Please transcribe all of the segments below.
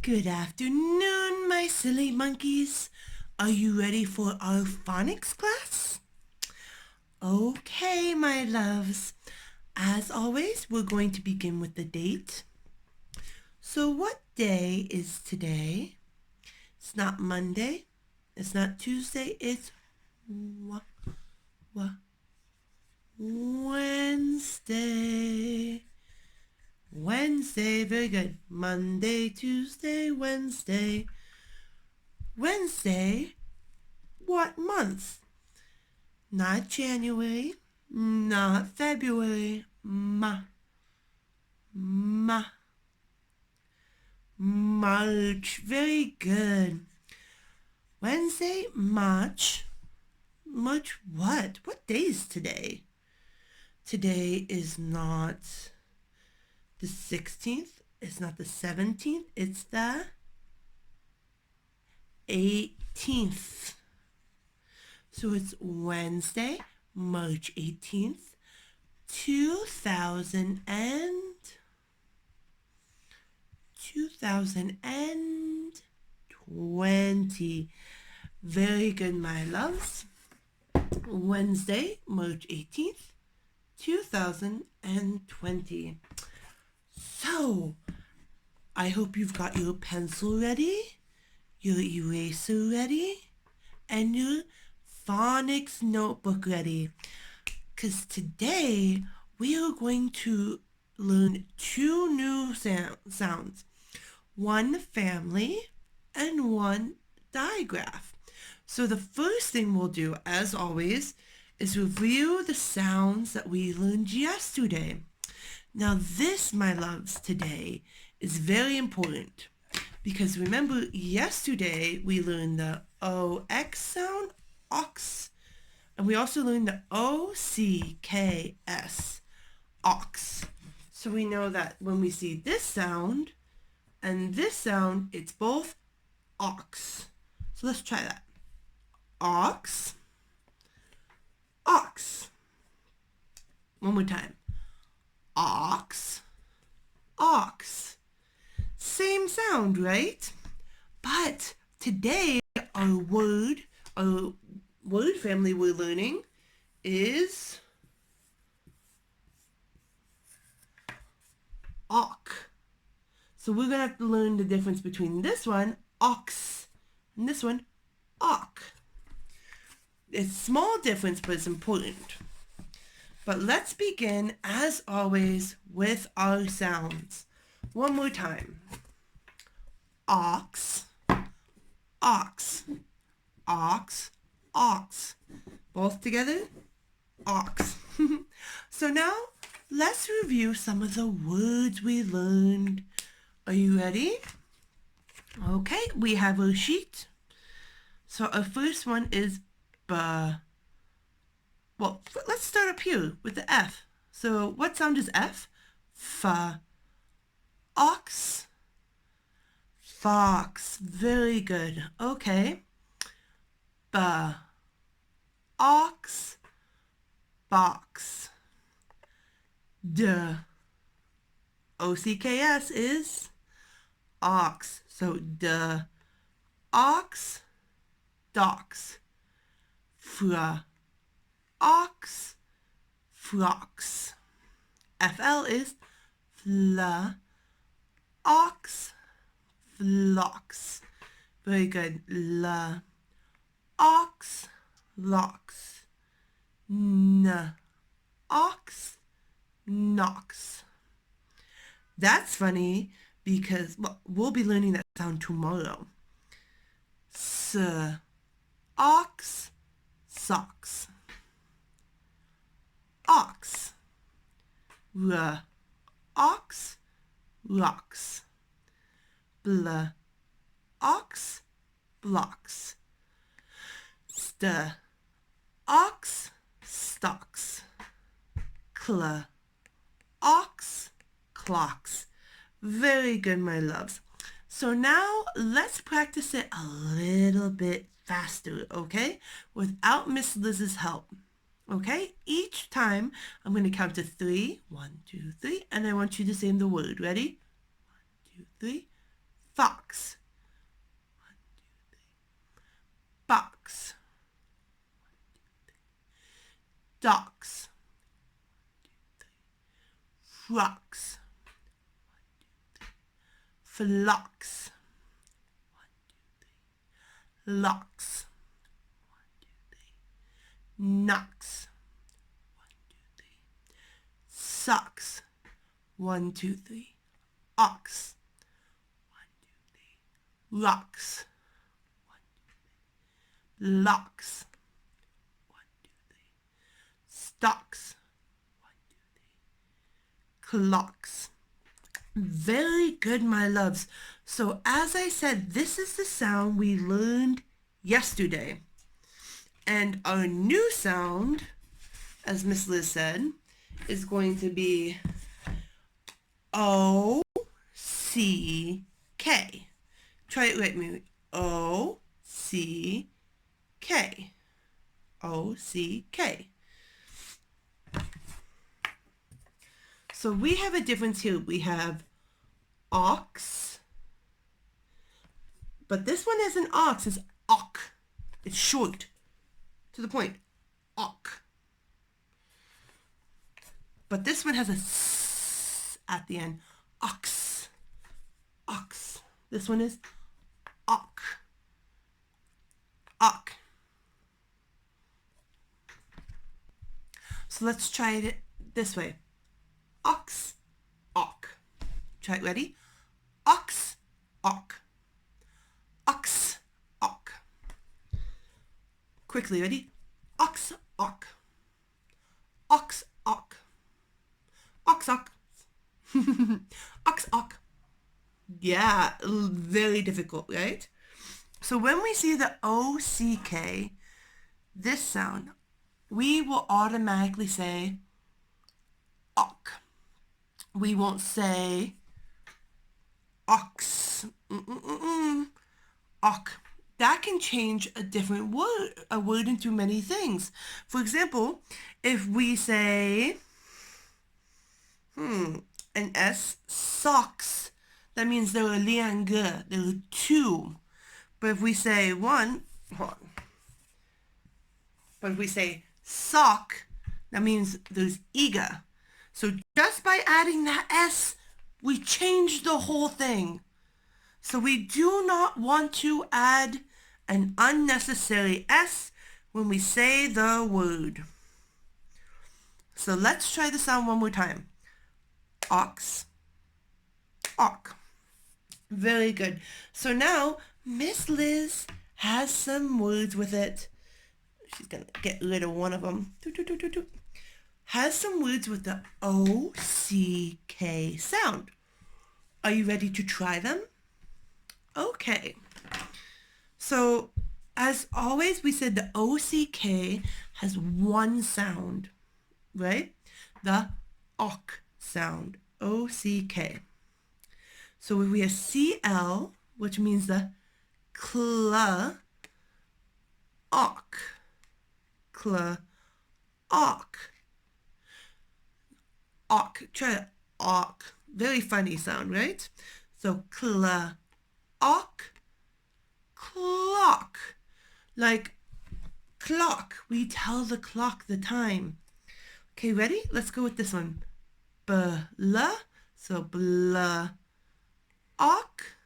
Good afternoon, my silly monkeys. Are you ready for our phonics class? Okay, my loves. As always, we're going to begin with the date. So what day is today? It's not Monday. It's not Tuesday. It's Wednesday. Wednesday, very good. Monday, Tuesday, Wednesday. Wednesday, what month? Not January, not February, March. Very good. Wednesday, March. March what? What day is today? Today is not the 16th. It's not the 17th. It's the 18th. So it's Wednesday, March 18th, 2020. Very good, my loves. Wednesday, March 18th, 2020. So, I hope you've got your pencil ready, your eraser ready, and your phonics notebook ready. Because today we are going to learn two new sounds. One family and one digraph. So the first thing we'll do, as always, is review the sounds that we learned yesterday. Now this, my loves, today is very important because remember yesterday we learned the OX sound, ox, and we also learned the OCKS, ox. So we know that when we see this sound and this sound, it's both ox. So let's try that. Ox, ox. One more time. Ox, ox. Same sound, right? But today our word family we're learning is awk. So we're going to have to learn the difference between this one, ox, and this one, awk. It's a small difference, but it's important. But let's begin, as always, with our sounds. One more time. Ox, ox, ox, ox. Both together, ox. So now, let's review some of the words we learned. Are you ready? Okay, we have our sheet. So our first one is ba. Well, let's start up here with the F. So what sound is F? Fa. Ox. Fox. Very good. Okay. Ba. Ox. Box. D. OCKS is ox. So D. Ox. Docks. Fra. Ox, frocks. FL is fla, ox, flocks. Very good. La, ox, locks. N, ox, knocks. That's funny because we'll be learning that sound tomorrow. S, ox, socks. Ox, r, ox, rocks. Bl, ox, blocks. St, ox, stocks. Cl, ox, clocks. Very good, my loves. So now let's practice it a little bit faster, okay? Without Miss Liz's help. Okay, each time I'm going to count to 3. 1, 2, 3, and I want you to say the word. Ready? 1, 2, 3. Fox. stocks, frocks, flocks, locks, knocks, socks, 1, 2, 3, ox, rocks, locks, stocks, clocks. Very good, my loves. So as I said, this is the sound we learned yesterday. And our new sound, as Miss Liz said, is going to be O-C-K. Try it with me. O-C-K. O-C-K. So we have a difference here. We have ox, but this one isn't ox, it's ock. It's short, to the point, ock. But this one has a s at the end, ox, ox. This one is ock, ock. So let's try it this way. Ox, ock. Try it, ready? Ox, ock. Ox, ock. Quickly, ready? Ox, ock. Ox, ock. Ox, ock. Ox, ock. Yeah, very difficult, right? So when we see the O-C-K, this sound, we will automatically say ock. We won't say ox. Ock. That can change a different word, a word into many things. For example, if we say, an S, socks, that means there are 2个, there are 2. But if we say 1, hold on. But if we say sock, that means there's 1. So just by adding that S, we change the whole thing. So we do not want to add an unnecessary S when we say the word. So let's try the sound one more time. Ox, ock. Very good. So now Miss Liz has some words with it. She's going to get rid of one of them. Has some words with the O-C-K sound. Are you ready to try them? Okay. So, as always, we said the O-C-K has one sound, right? The ock sound, O-C-K. So if we have C-L, which means the cl, ock, cl, ock. Ock, try it, ock. Very funny sound, right? So cl, ock, clock. Like clock, we tell the clock the time. Okay, ready? Let's go with this one. Blah, so blah, ock,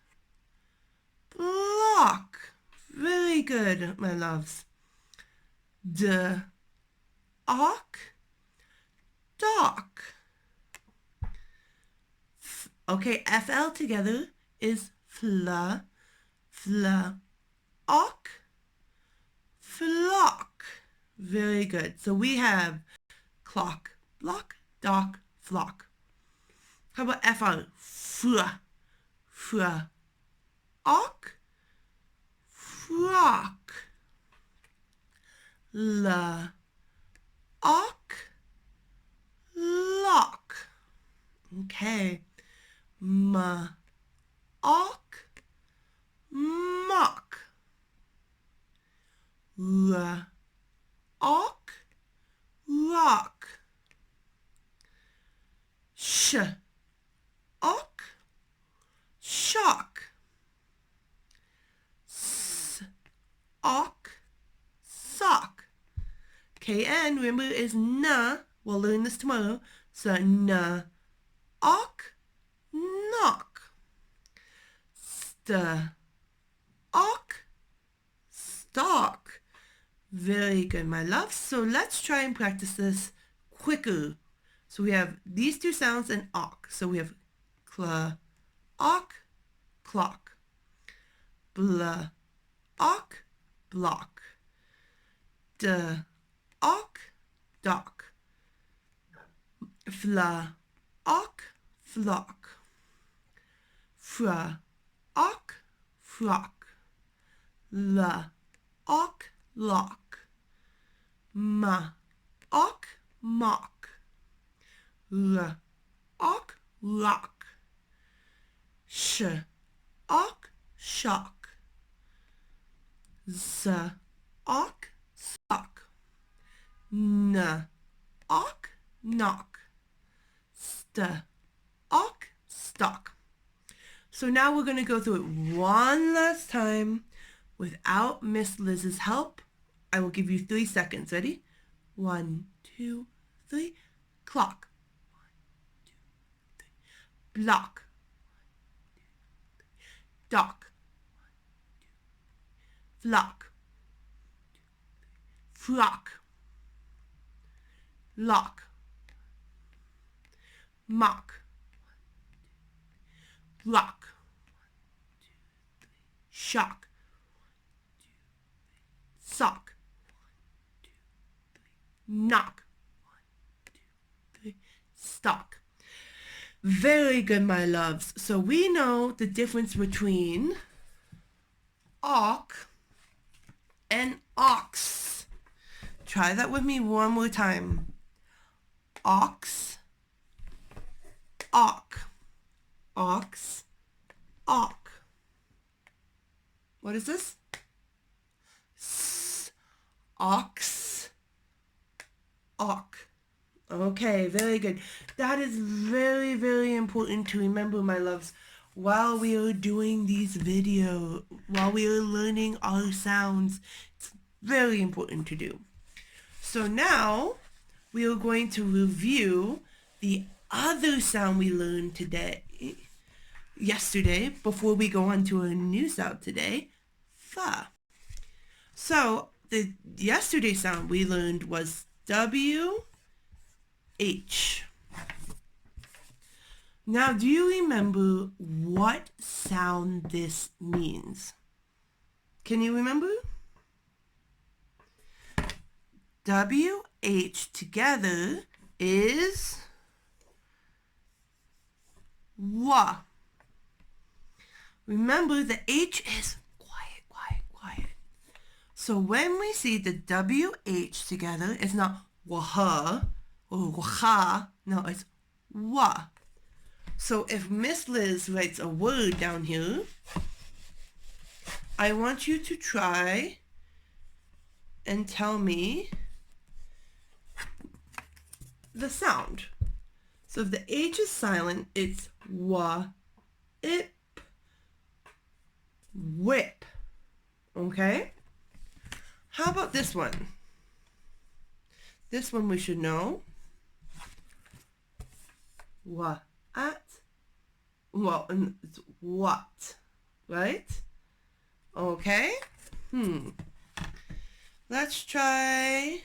block. Very good, my loves. D, ock, dock. Okay, FL together is fla, ock, flock. Very good. So we have clock, block, dock, flock. How about FR? Ock, frock. Ock, lock. Okay. Ock, mock. Ock, rock. Ock, shock. Ock, sock. Okay. KN, remember, is na. We'll learn this tomorrow. So na, ok, knock. St, ok, stock. Very good, my love. So let's try and practice this quicker. So we have these two sounds and ok. So we have cl, ok, clock. Bl, ok, block. D, ok, dock. Fla, ok, flock. Fra, ok, frock. La, ok, lock. Ma, ok, mock. L, ok, lock. Sh, ok, shock. Z, ok, sock. N, ok, knock. St, ok, stock. So now we're going to go through it one last time without Miss Liz's help. I will give you 3 seconds. Ready? 1, 2, 3. Clock. 1, 2, 3. Block. Dock. 1, 2, 3. Flock. 1, 2, 3. Flock. Lock. Mock. 1, 2, 3. Block. 1, 2, 3. Shock. 1, 2, 3. Sock. 1, 2, 3. Knock. 1, 2, 3. Stock. Very good, my loves. So we know the difference between ok and ox. Try that with me one more time. Ox, ok. Ox, ok. What is this? S, ox, ok. Okay, very good. That is very, very important to remember, my loves, while we are doing these videos, while we are learning our sounds. It's very important to do. So now we are going to review the other sound we learned yesterday, before we go on to a new sound today, fa. So the yesterday sound we learned was W, H. Now, do you remember what sound this means? Can you remember? W, H together is wa. Remember, the H is quiet, quiet, quiet. So when we see the W-H together, it's not wah or wah. No, it's wa. So if Miss Liz writes a word down here, I want you to try and tell me the sound. So if the H is silent, it's wa, ip, whip. Okay? How about this one? This one we should know. Wa, at. Well, and it's what, right? Okay. Let's try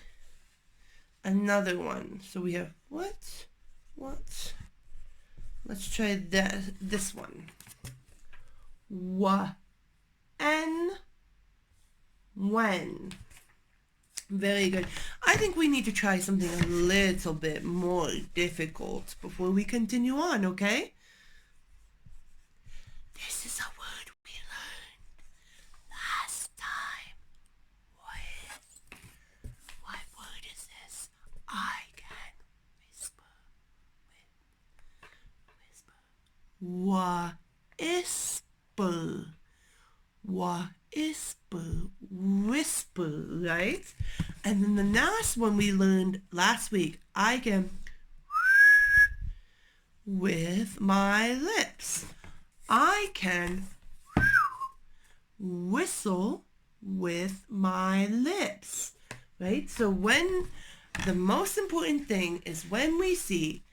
another one. So we have what? Let's try this one. Wa, and when. Very good. I think we need to try something a little bit more difficult before we continue on, okay? This is a word we learned last time. What word is this? I can whisper. Whisper. Whisper, right? And then the last one we learned last week, I can with my lips. I can whistle with my lips. right? So the most important thing is when we see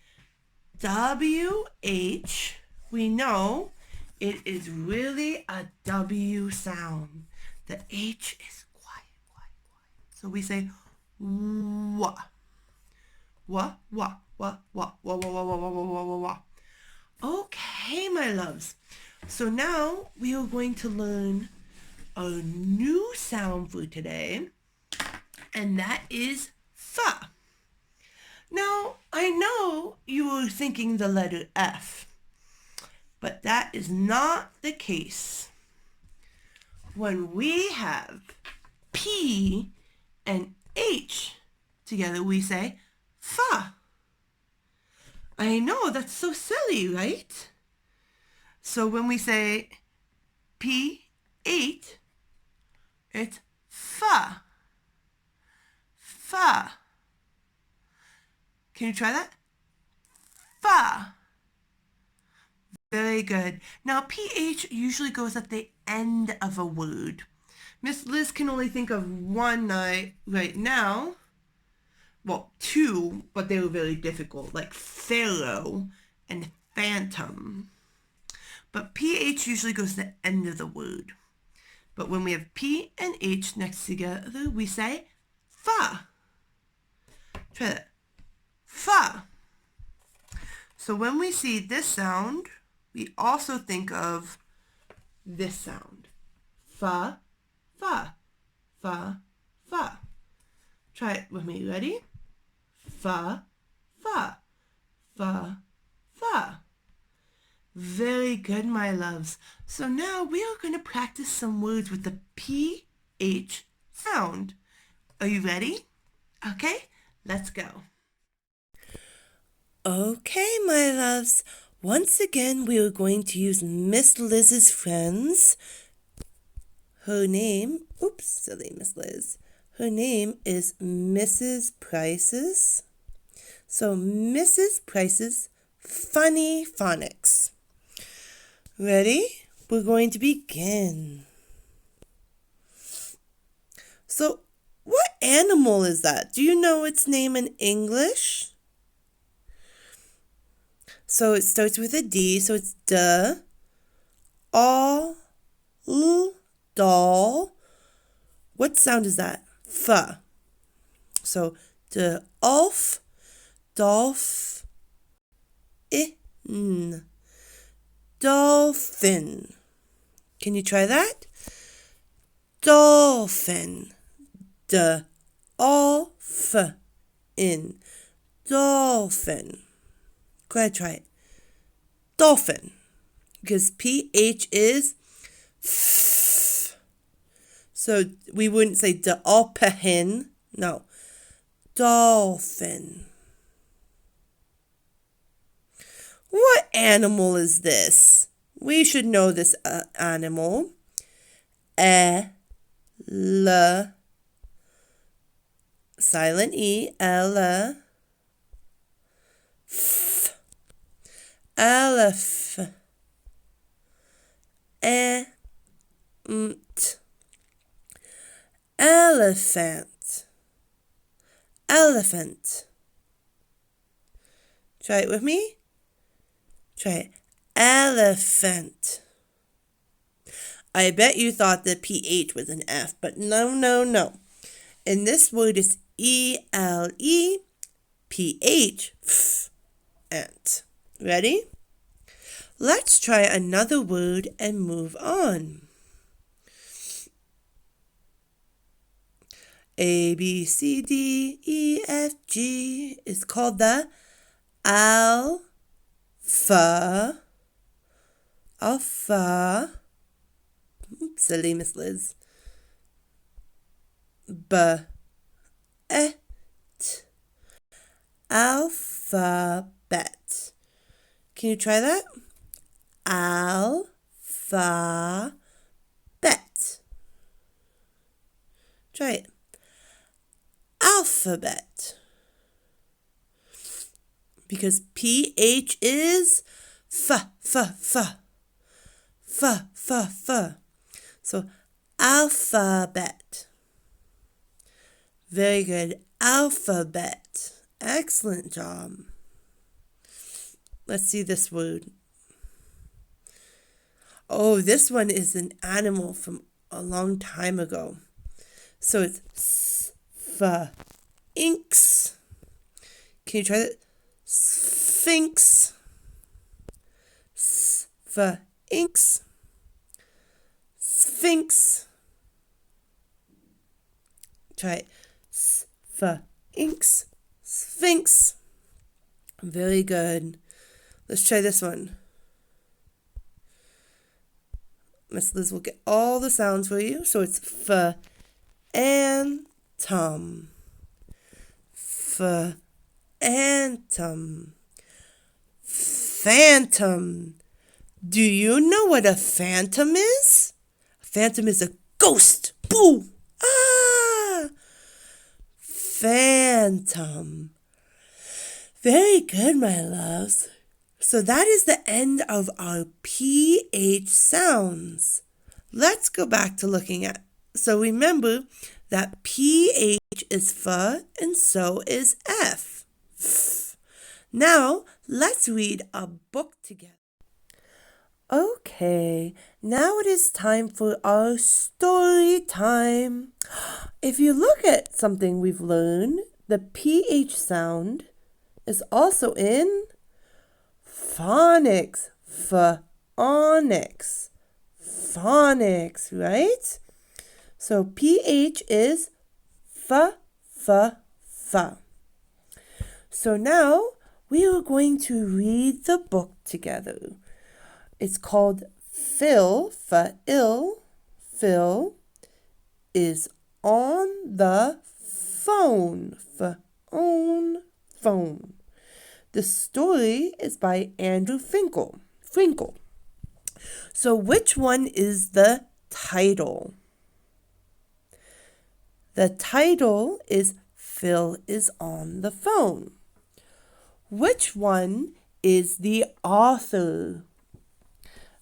WH, we know it is really a W sound. The H is quiet, quiet, quiet. So we say wah, wah, wah, wah, wah, wah, wah, wah, wah, wah, wah, wah, wah. Okay, my loves. So now we are going to learn a new sound for today, and that is fa. Now, I know you were thinking the letter F, but that is not the case. When we have P and H together, we say fa. I know, that's so silly, right? So when we say P8, it's fa. Fa. Can you try that? Fa. Very good. Now, PH usually goes at the end of a word. Miss Liz can only think of one right now. Well, two, but they were very difficult, like pharaoh and phantom. But PH usually goes to the end of the word. But when we have P and H next together, we say fa. Try that. Fa. So when we see this sound, we also think of this sound. Fa, fa, fa, fa. Try it with me. Ready? Fa, fa, fa, fa. Very good, my loves. So now we are going to practice some words with the PH sound. Are you ready? Okay, let's go. Okay, my loves. Once again, we are going to use Miss Liz's friends. Her name, oops, silly Miss Liz. Her name is Mrs. Price's. So Mrs. Price's Funny Phonics. Ready? We're going to begin. So, what animal is that? Do you know its name in English? So it starts with a D, so it's D, all, L, doll. What sound is that? F. So D, ulf, dolph, in, dolphin. Can you try that? Dolphin. D, ulf, in, dolphin. Go ahead, try it. Dolphin. Because PH is F. So we wouldn't say dolphin. No. Dolphin. What animal is this? We should know this animal. L. Silent E. L. F. Elephant. Elephant. Elephant. Try it with me. Try it. Elephant. I bet you thought the PH was an F, but no, no, no. And this word is ELEPH. Ant. Ready? Let's try another word and move on. A, B, C, D, E, F, G is called the alpha. Oops, silly Miss Liz. Alphabet. Can you try that? Alphabet. Try it. Alphabet. Because PH is F. So alphabet. Very good. Alphabet. Excellent job. Let's see this word. Oh, this one is an animal from a long time ago. So it's Sphinx. Can you try that? Sphinx. Sphinx. Sphinx. Try it. Sphinx. Sphinx. Very good. Let's try this one. Miss Liz will get all the sounds for you. So it's phantom. Phantom. Phantom. Do you know what a phantom is? A phantom is a ghost. Boo! Ah! Phantom. Very good, my loves. So that is the end of our PH sounds. Let's go back to looking at. So remember that PH is F and so is F. Now let's read a book together. Okay, now it is time for our story time. If you look at something we've learned, the PH sound is also in phonics. Phonics. Phonics, right? So PH is F. So now we are going to read the book together. It's called Phil. Phil is on the phone. Phone. The story is by Andrew Finkel. So which one is the title? The title is Phil is on the phone. Which one is the author?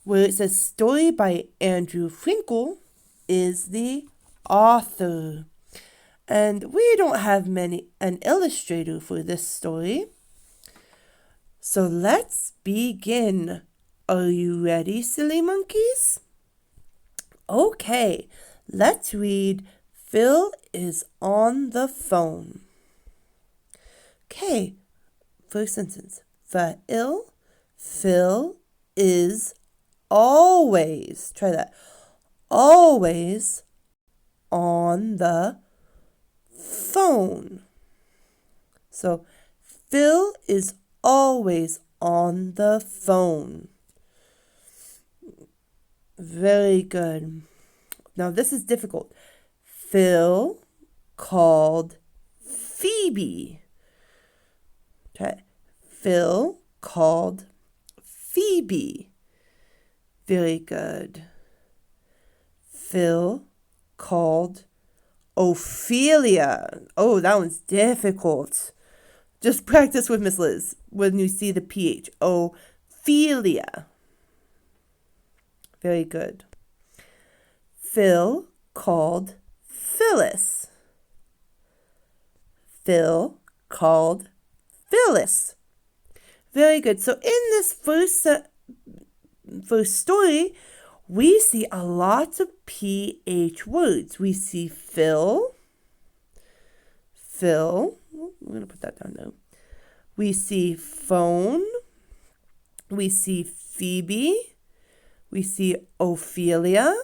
Where it says story by Andrew Finkel is the author. And we don't have an illustrator for this story. So let's begin. Are you ready, silly monkeys? Okay, let's read Phil is on the phone. Okay, first sentence. Phil is always, try that, always on the phone. So Phil is always on the phone. Very good. Now this is difficult. Phil called Phoebe. Okay. Phil called Phoebe. Very good. Phil called Ophelia. Oh, that one's difficult. Just practice with Miss Liz when you see the PH. Ophelia. Very good. Phil called Phyllis. Phil called Phyllis. Very good. So in this first story, we see a lot of PH words. We see Phil. We're going to put that down now. We see phone. We see Phoebe. We see Ophelia.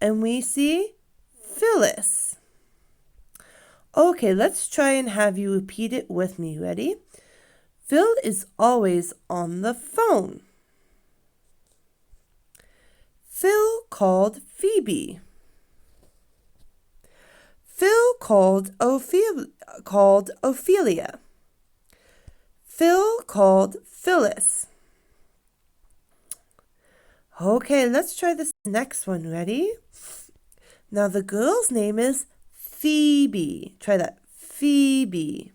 And we see Phyllis. Okay, let's try and have you repeat it with me. Ready? Phil is always on the phone. Phil called Phoebe. Phil called Ophelia. Phil called Phyllis. Okay, let's try this next one. Ready? Now the girl's name is Phoebe. Try that. Phoebe.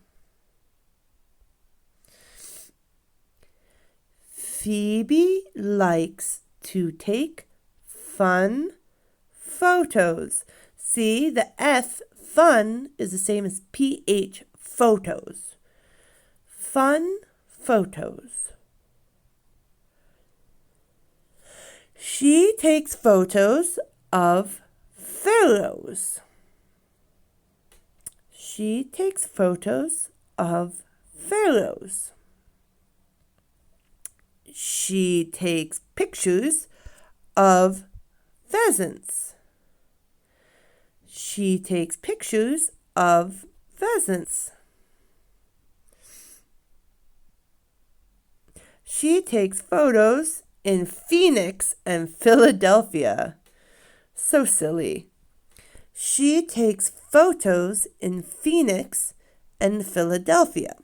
Phoebe likes to take fun photos. See, the F, Fun is the same as PH, photos. Fun photos. She takes photos of pharaohs. She takes photos of pharaohs. She takes pictures of pheasants. She takes pictures of pheasants. She takes photos in Phoenix and Philadelphia. So silly. She takes photos in Phoenix and Philadelphia.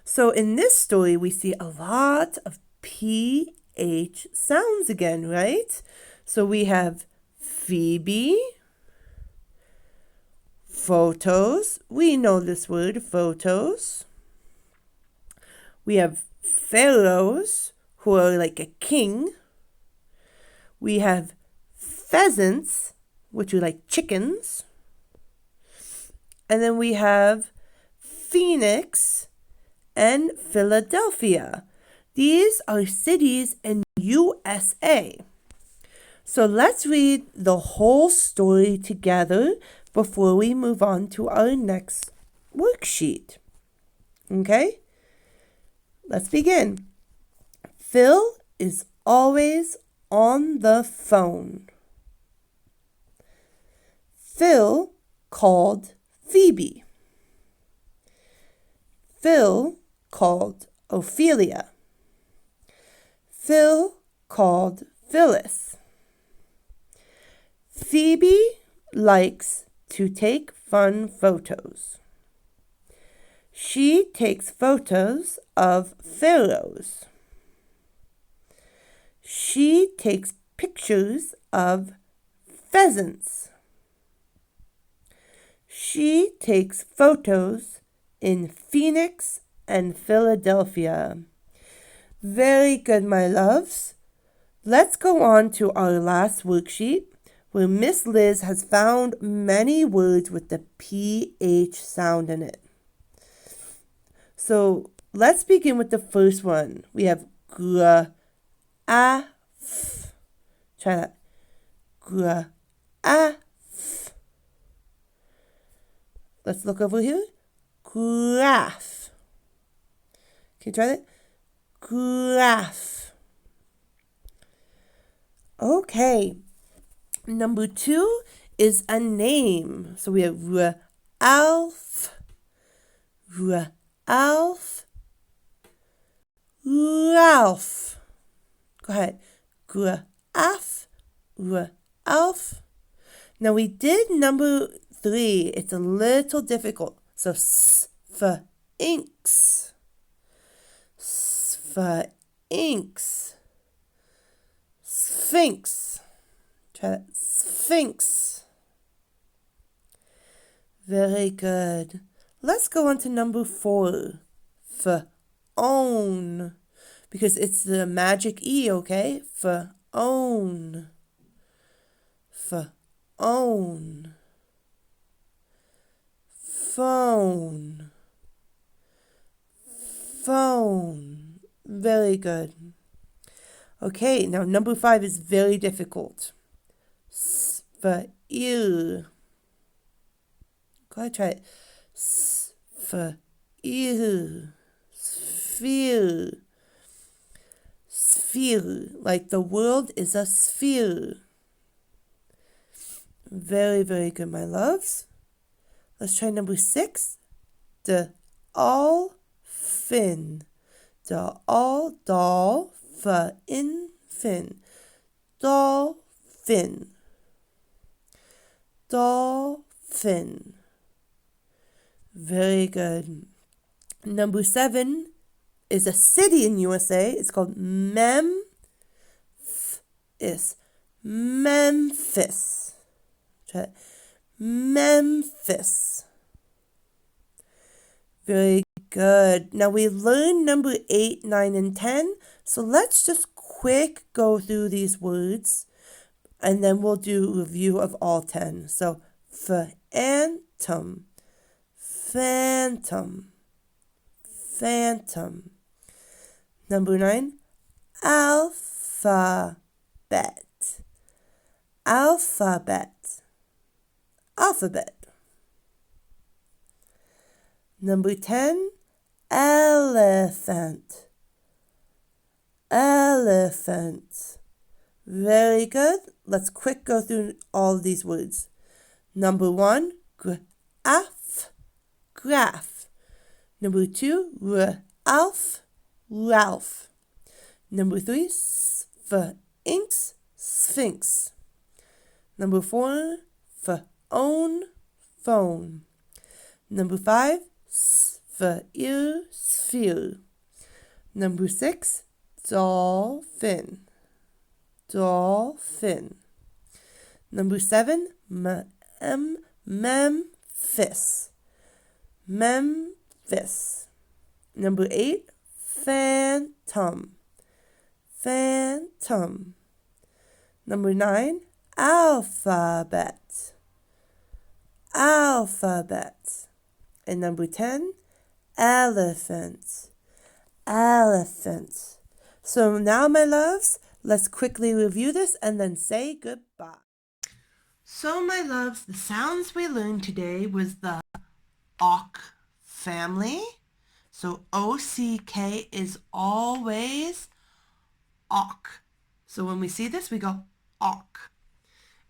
So in this story, we see a lot of PH sounds again, right? So we have Phoebe, photos. We know this word, photos. We have pharaohs, who are like a king. We have pheasants, which are like chickens. And then we have Phoenix and Philadelphia. These are cities in USA. So let's read the whole story together before we move on to our next worksheet. Okay? Let's begin. Phil is always on the phone. Phil called Phoebe. Phil called Ophelia. Phil called Phyllis. Phoebe likes to take fun photos. She takes photos of pharaohs. She takes pictures of pheasants. She takes photos in Phoenix and Philadelphia. Very good, my loves. Let's go on to our last worksheet, where Miss Liz has found many words with the PH sound in it. So let's begin with the first one. We have graph. Try that. Graph. Let's look over here. Graph. Can you try that? Graph. Okay. Number 2 is a name. So we have Ralph. Ralph. Ralph. Go ahead. Ralph. Ralph. Now we did number 3. It's a little difficult. So Sphinx. Sphinx. Sphinx. Try that. Sphinx. Very good. Let's go on to number 4. Own. Because it's the magic E, okay? Own. Own. Phone. Phone. Very good. Okay, now number 5 is very difficult. Sphere. Go ahead, try it. Sphere. Sphere. Sphere. Like the world is a sphere. Very, very good, my loves. Let's try number 6. The all-fin. The all-dolphin. Dolphin. Dolphin. Very good. Number 7 is a city in USA. It's called Memphis. Memphis. Try it. Memphis. Very good. Now we learned number 8, 9, and 10. So let's just quick go through these words, and then we'll do a review of all 10. So Phantom, phantom, phantom. Number 9, alphabet, alphabet, alphabet. Number 10, elephant, elephant. Very good. Let's quick go through all of these words. Number 1, graph, graph. Number 2, Ralph, Ralph. Number 3, sphinx, sphinx. Number 4, phone, phone. Number 5, sphere, sphere. Number 6, dolphin, dolphin. Number 7, Memphis, Memphis. Number 8, phantom, phantom. Number 9, alphabet, alphabet. And number 10, elephant, elephant. So now, my loves, let's quickly review this and then say goodbye. So, my loves, the sounds we learned today was the awk family. So O-C-K is always awk. So when we see this, we go awk.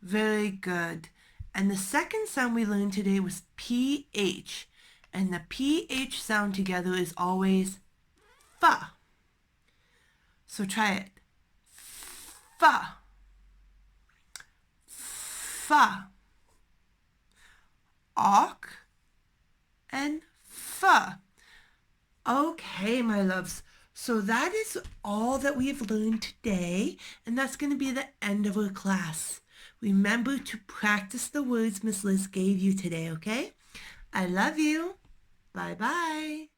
Very good. And the second sound we learned today was P-H. And the P-H sound together is always fa. So try it. Fa. Fa. Awk and fa. Okay, my loves. So that is all that we have learned today, and that's going to be the end of our class. Remember to practice the words Miss Liz gave you today, okay? I love you. Bye-bye.